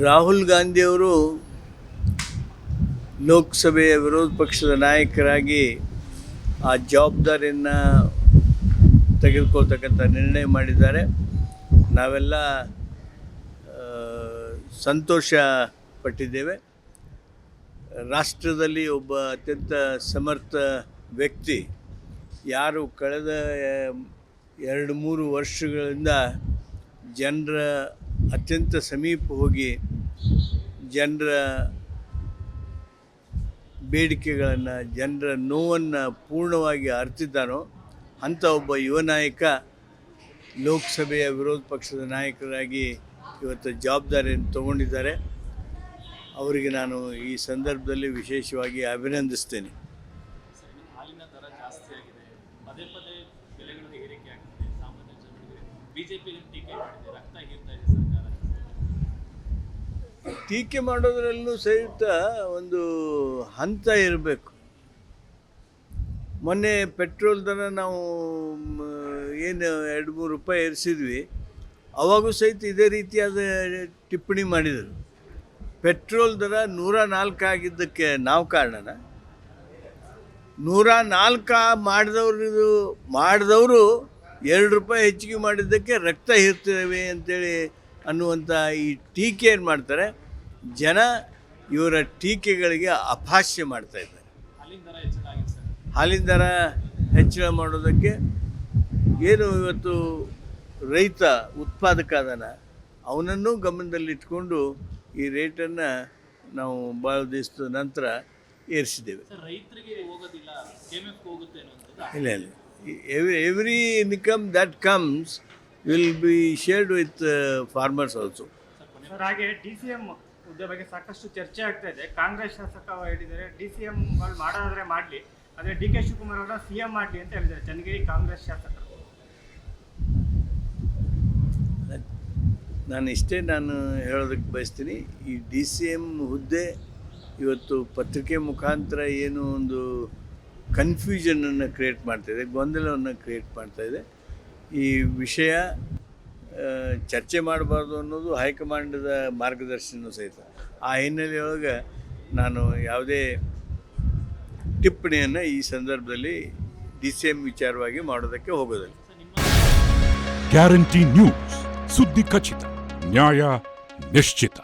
ರಾಹುಲ್ ಗಾಂಧಿಯವರು ಲೋಕಸಭೆಯ ವಿರೋಧ ಪಕ್ಷದ ನಾಯಕರಾಗಿ ಆ ಜವಾಬ್ದಾರಿಯನ್ನು ತೆಗೆದುಕೊಳ್ತಕ್ಕಂಥ ನಿರ್ಣಯ ಮಾಡಿದ್ದಾರೆ. ನಾವೆಲ್ಲ ಸಂತೋಷ ಪಟ್ಟಿದ್ದೇವೆ. ರಾಷ್ಟ್ರದಲ್ಲಿ ಒಬ್ಬ ಅತ್ಯಂತ ಸಮರ್ಥ ವ್ಯಕ್ತಿ ಯಾರು ಕಳೆದ 2-3 ವರ್ಷಗಳಿಂದ ಜನರ ಅತ್ಯಂತ ಸಮೀಪ ಹೋಗಿ ಜನರ ಬೇಡಿಕೆಗಳನ್ನು, ಜನರ ನೋವನ್ನು ಪೂರ್ಣವಾಗಿ ಅರ್ತಿದ್ದಾನೋ ಅಂಥ ಒಬ್ಬ ಯುವ ನಾಯಕ ಲೋಕಸಭೆಯ ವಿರೋಧ ಪಕ್ಷದ ನಾಯಕರಾಗಿ ಇವತ್ತು ಜವಾಬ್ದಾರಿಯನ್ನು ತಗೊಂಡಿದ್ದಾರೆ. ಅವರಿಗೆ ನಾನು ಈ ಸಂದರ್ಭದಲ್ಲಿ ವಿಶೇಷವಾಗಿ ಅಭಿನಂದಿಸ್ತೇನೆ. ಹಾಲಿನ ದರ ಜಾಸ್ತಿ ಆಗಿದೆ, ಪದೇ ಪದೇ ಬೆಲೆಗಳ ಏರಿಕೆ ಆಗ್ತಿದೆ, ಸಾಮಾನ್ಯ ಜನರಿಗೆ ಬಿಜೆಪಿ ಟೀಕೆ ಮಾಡಿದೆ, ರಕ್ತ ಹೀರ್ತಾ ಇದೆ ಸರ್ಕಾರ. ಟೀಕೆ ಮಾಡೋದ್ರಲ್ಲೂ ಸಹಿತ ಒಂದು ಹಂತ ಇರಬೇಕು. ಮೊನ್ನೆ ಪೆಟ್ರೋಲ್ ದರ ನಾವು ಏನು 2-3 ರೂಪಾಯಿ ಏರಿಸಿದ್ವಿ, ಅವಾಗೂ ಸಹಿತ ಇದೇ ರೀತಿಯಾದ ಟಿಪ್ಪಣಿ ಮಾಡಿದರು. ಪೆಟ್ರೋಲ್ ದರ 104 ಆಗಿದ್ದಕ್ಕೆ ನಾವು ಕಾರಣನ? 104 ಮಾಡಿದವರು 2 ರೂಪಾಯಿ ಹೆಚ್ಚಿಗೆ ಮಾಡಿದ್ದಕ್ಕೆ ರಕ್ತ ಹೀರ್ತೇವೆ ಅಂತೇಳಿ ಅನ್ನುವಂಥ ಈ ಟೀಕೆ ಏನು ಮಾಡ್ತಾರೆ ಜನ, ಇವರ ಟೀಕೆಗಳಿಗೆ ಅಪಹಾಸ್ಯ ಮಾಡ್ತಾಯಿದ್ದಾರೆ. ಹಾಲಿನ ದರ ಹೆಚ್ಚಳ ಮಾಡೋದಕ್ಕೆ ಏನು ಇವತ್ತು ರೈತ ಉತ್ಪಾದಕ ಅದನ ಅವನನ್ನು ಗಮನದಲ್ಲಿಟ್ಕೊಂಡು ಈ ರೇಟನ್ನು ನಾವು ಭಾಳ ದಿವಸದ ನಂತರ ಏರಿಸಿದ್ದೇವೆ. ಇಲ್ಲ every income that comes will be shared with farmers also. Sir, ಹಾಗೆ DCM ಹುದ್ದೆ ಬಗ್ಗೆ ಸಾಕಷ್ಟು ಚರ್ಚೆ ಆಗ್ತಾ ಇದೆ. ಕಾಂಗ್ರೆಸ್ ಶಾಸಕ ಹೇಳಿದ್ದಾರೆ DCM ಮಾಡೋದಾದ್ರೆ ಮಾಡಲಿ, ಆದರೆ DK ಶಿವಕುಮಾರ್ ಅವರ CM ಮಾಡಲಿ ಅಂತ ಹೇಳಿದ್ದಾರೆ ಚನ್ನಗಿರಿ ಕಾಂಗ್ರೆಸ್ ಶಾಸಕರು. ನಾನು ಹೇಳೋದಕ್ಕೆ ಬಯಸ್ತೀನಿ, ಈ DCM ಹುದ್ದೆ ಇವತ್ತು ಪತ್ರಿಕೆ ಮುಖಾಂತರ ಏನು ಒಂದು ಕನ್ಫ್ಯೂಷನನ್ನು ಕ್ರಿಯೇಟ್ ಮಾಡ್ತಾಯಿದೆ, ಗೊಂದಲವನ್ನು ಕ್ರಿಯೇಟ್ ಮಾಡ್ತಾಯಿದೆ. ಈ ವಿಷಯ ಚರ್ಚೆ ಮಾಡಬಾರ್ದು ಅನ್ನೋದು ಹೈಕಮಾಂಡದ ಮಾರ್ಗದರ್ಶನ ಸಹಿತ. ಆ ಹಿನ್ನೆಲೆಯೊಳಗೆ ನಾನು ಯಾವುದೇ ಟಿಪ್ಪಣಿಯನ್ನು ಈ ಸಂದರ್ಭದಲ್ಲಿ DCM ವಿಚಾರವಾಗಿ ಮಾಡೋದಕ್ಕೆ ಹೋಗೋದಿಲ್ಲ. ಗ್ಯಾರಂಟಿ ನ್ಯೂಸ್, ಸುದ್ದಿ ಖಚಿತ, ನ್ಯಾಯ ನಿಶ್ಚಿತ.